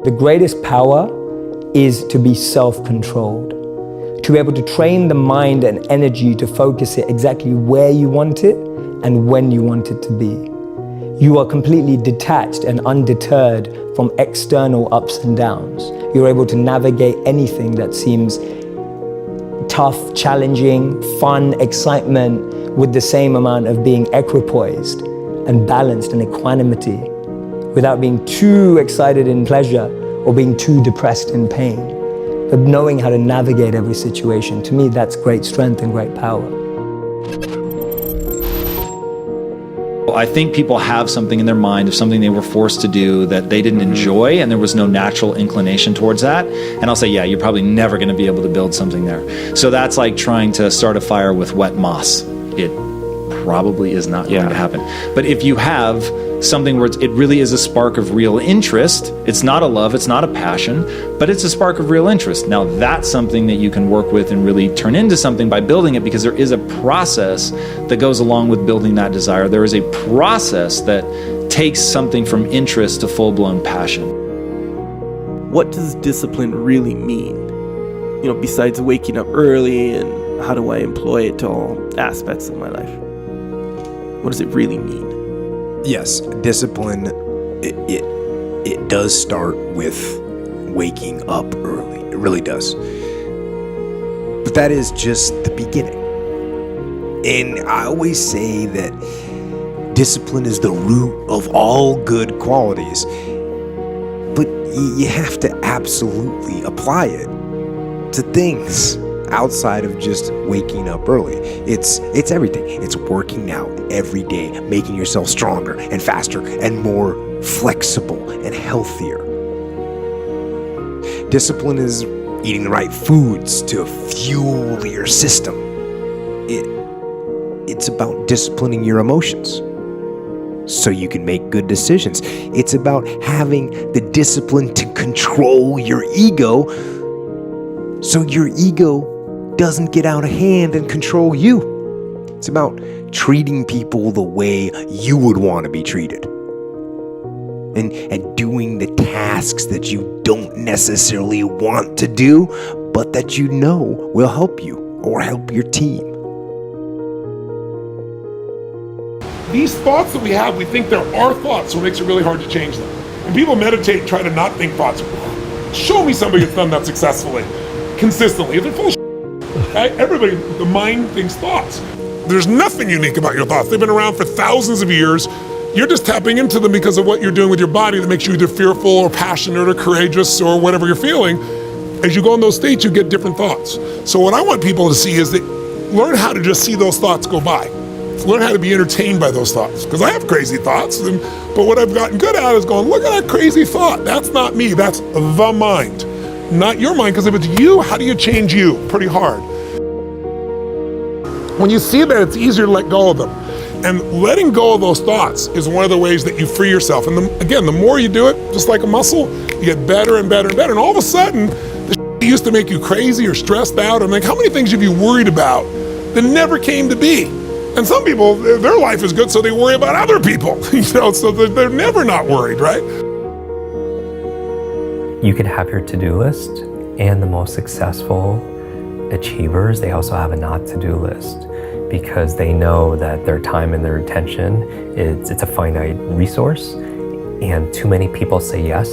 The greatest power is to be self-controlled, to be able to train the mind and energy to focus it exactly where you want it and when you want it to be. You are completely detached and undeterred from external ups and downs. You're able to navigate anything that seems tough, challenging, fun, excitement, with the same amount of being equipoised and balanced and equanimity, without being too excited in pleasure or being too depressed in pain. But knowing how to navigate every situation, to me, that's great strength and great power. I think people have something in their mind of something they were forced to do that they didn't enjoy, and there was no natural inclination towards that. And I'll say, yeah, you're probably never going to be able to build something there. So that's like trying to start a fire with wet moss. It probably is not going to happen. But if you have something where it really is a spark of real interest, it's not a love, it's not a passion, but it's a spark of real interest. Now that's something that you can work with and really turn into something by building it, because there is a process that goes along with building that desire. There is a process that takes something from interest to full-blown passion. What does discipline really mean? You know, besides waking up early, and how do I employ it to all aspects of my life? What does it really mean? Yes, discipline, it does start with waking up early. It really does. But that is just the beginning. And I always say that discipline is the root of all good qualities. But you have to absolutely apply it to things outside of just waking up early. It's everything. It's working out every day, making yourself stronger and faster and more flexible and healthier. Discipline is eating the right foods to fuel your system. It's about disciplining your emotions so you can make good decisions. It's about having the discipline to control your ego so your ego doesn't get out of hand and control you. It's about treating people the way you would want to be treated. And doing the tasks that you don't necessarily want to do, but that you know will help you or help your team. These thoughts that we have, we think they're our thoughts, so it makes it really hard to change them. And people meditate and try to not think thoughts. Show me somebody that's done that successfully, consistently. They're full of right? Everybody, the mind thinks thoughts. There's nothing unique about your thoughts. They've been around for thousands of years. You're just tapping into them because of what you're doing with your body that makes you either fearful or passionate or courageous or whatever you're feeling. As you go in those states, you get different thoughts. So what I want people to see is that learn how to just see those thoughts go by. Learn how to be entertained by those thoughts. Because I have crazy thoughts, but what I've gotten good at is going, look at that crazy thought. That's not me, that's the mind. Not your mind, because if it's you, how do you change you? Pretty hard. When you see that, it's easier to let go of them. And letting go of those thoughts is one of the ways that you free yourself. And again, the more you do it, just like a muscle, you get better and better and better. And all of a sudden, the shit that used to make you crazy or stressed out, I'm like, how many things have you worried about that never came to be? And some people, their life is good, so they worry about other people, so they're never not worried, right? You can have your to-do list, and the most successful achievers, they also have a not to-do list, because they know that their time and their attention, it's a finite resource, and too many people say yes,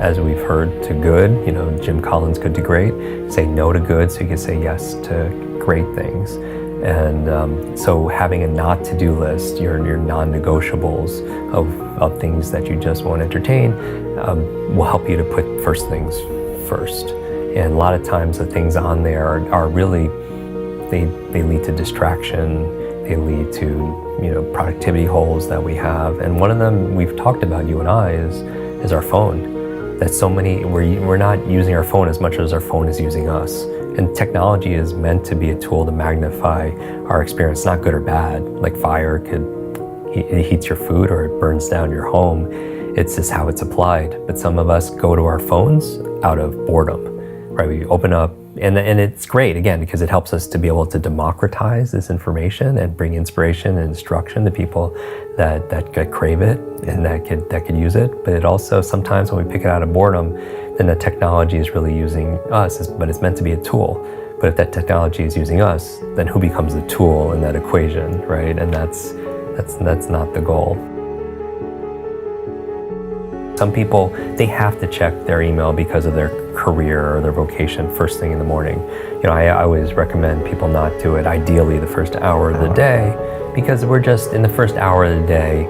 as we've heard, to good. You know, Jim Collins, good to great. Say no to good so you can say yes to great things. And so having a not to-do list, your non-negotiables of things that you just won't entertain, will help you to put first things first. And a lot of times the things on there are really, they lead to distraction, they lead to, you know, productivity holes that we have. And one of them we've talked about, you and I, is our phone. That so many, we're not using our phone as much as our phone is using us. And technology is meant to be a tool to magnify our experience, not good or bad. Like fire it heats your food or it burns down your home. It's just how it's applied. But some of us go to our phones out of boredom, right? We open up And it's great, again, because it helps us to be able to democratize this information and bring inspiration and instruction to people that crave it and that could use it. But it also, sometimes when we pick it out of boredom, then the technology is really using us, but it's meant to be a tool. But if that technology is using us, then who becomes the tool in that equation, right? And that's not the goal. Some people, they have to check their email because of their career or their vocation first thing in the morning. I always recommend people not do it, ideally the first hour of the day, because we're just in the first hour of the day,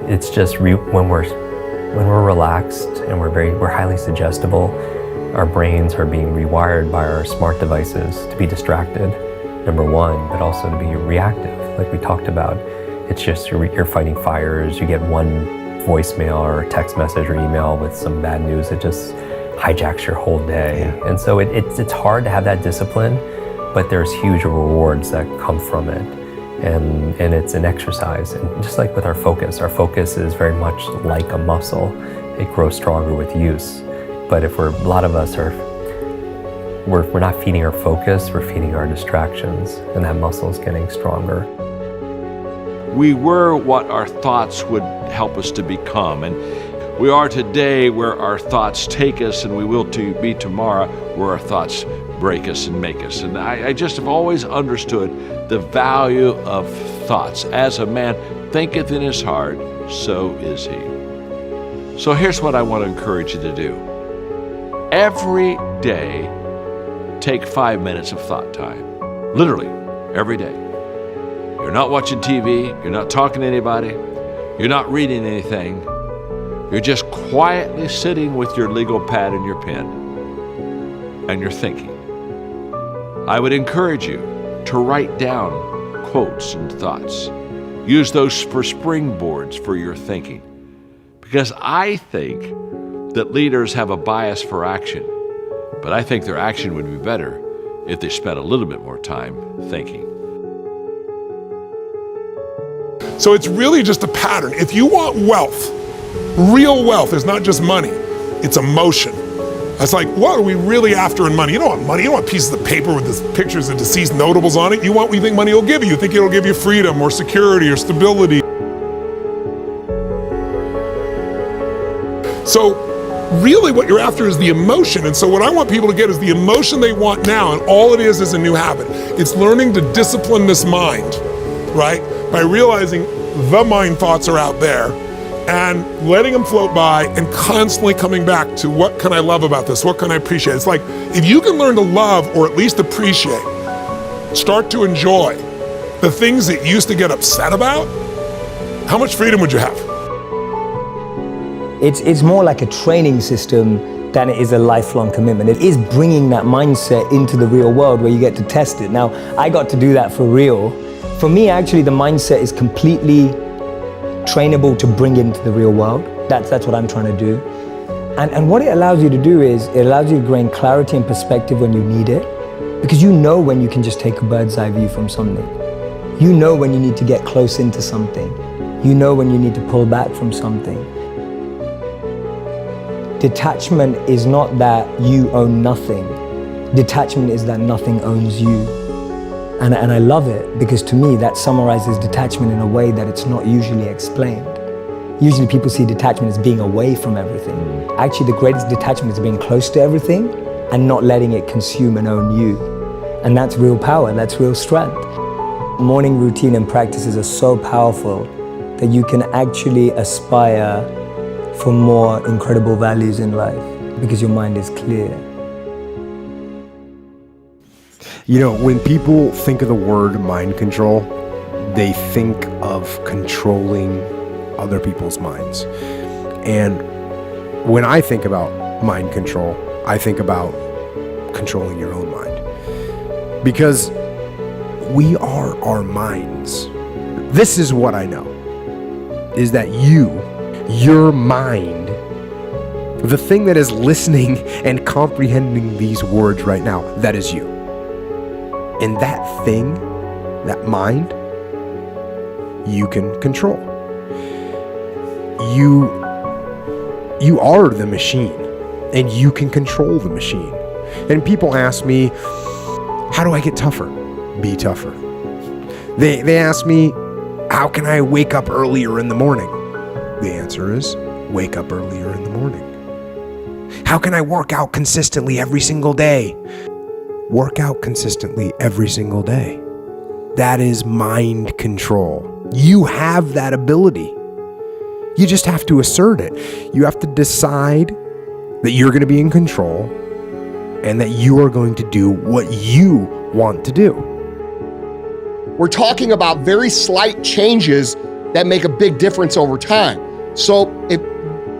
it's just when we're relaxed and we're highly suggestible, our brains are being rewired by our smart devices to be distracted, number one, but also to be reactive, like we talked about. It's just you're fighting fires, you get one voicemail or text message or email with some bad news, it just hijacks your whole day. Yeah. And so it's hard to have that discipline, but there's huge rewards that come from it. And it's an exercise. And just like with our focus is very much like a muscle. It grows stronger with use. But if a lot of us we're not feeding our focus, we're feeding our distractions, and that muscle is getting stronger. We were what our thoughts would help us to become, and we are today where our thoughts take us, and we will be tomorrow where our thoughts break us and make us. And I just have always understood the value of thoughts. As a man thinketh in his heart, so is he. So here's what I want to encourage you to do. Every day, take 5 minutes of thought time. Literally, every day. You're not watching TV, you're not talking to anybody, you're not reading anything. You're just quietly sitting with your legal pad and your pen, and you're thinking. I would encourage you to write down quotes and thoughts. Use those for springboards for your thinking. Because I think that leaders have a bias for action, but I think their action would be better if they spent a little bit more time thinking. So it's really just a pattern. If you want wealth, real wealth is not just money, it's emotion. It's like, what are we really after in money? You don't want money, you don't want pieces of paper with the pictures of deceased notables on it. You want what you think money will give you. You think it'll give you freedom or security or stability. So really what you're after is the emotion. And so what I want people to get is the emotion they want now, and all it is a new habit. It's learning to discipline this mind, right? By realizing the mind thoughts are out there and letting them float by and constantly coming back to what can I love about this? What can I appreciate? It's like, if you can learn to love or at least appreciate, start to enjoy the things that you used to get upset about, how much freedom would you have? It's more like a training system than it is a lifelong commitment. It is bringing that mindset into the real world where you get to test it. Now, I got to do that for real. For me, actually, the mindset is completely trainable to bring into the real world. That's what I'm trying to do. And what it allows you to do is, it allows you to gain clarity and perspective when you need it, because you know when you can just take a bird's eye view from something. You know when you need to get close into something. You know when you need to pull back from something. Detachment is not that you own nothing. Detachment is that nothing owns you. And I love it, because to me that summarizes detachment in a way that it's not usually explained. Usually people see detachment as being away from everything. Actually, the greatest detachment is being close to everything and not letting it consume and own you. And that's real power, that's real strength. Morning routine and practices are so powerful that you can actually aspire for more incredible values in life because your mind is clear. You know, when people think of the word mind control, they think of controlling other people's minds. And when I think about mind control, I think about controlling your own mind. Because we are our minds. This is what I know, is that your mind, the thing that is listening and comprehending these words right now, that is you. And that thing, that mind, you can control. You are the machine, and you can control the machine. And people ask me, how do I get tougher? Be tougher. They ask me, how can I wake up earlier in the morning? The answer is, wake up earlier in the morning. How can I work out consistently every single day? Work out consistently every single day. That is mind control. You have that ability. You just have to assert it. You have to decide that you're going to be in control and that you are going to do what you want to do. We're talking about very slight changes that make a big difference over time. So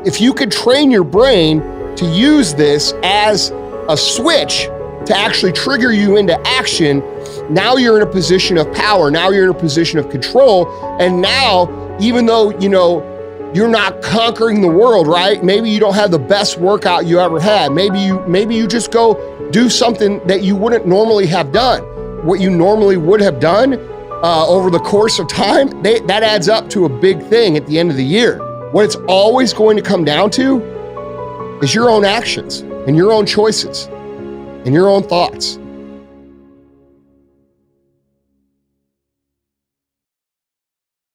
if you could train your brain to use this as a switch to actually trigger you into action, now you're in a position of power. Now you're in a position of control. And now, even though, you're not conquering the world, right? Maybe you don't have the best workout you ever had. Maybe you just go do something that you wouldn't normally have done. What you normally would have done over the course of time, that adds up to a big thing at the end of the year. What it's always going to come down to is your own actions and your own choices and your own thoughts.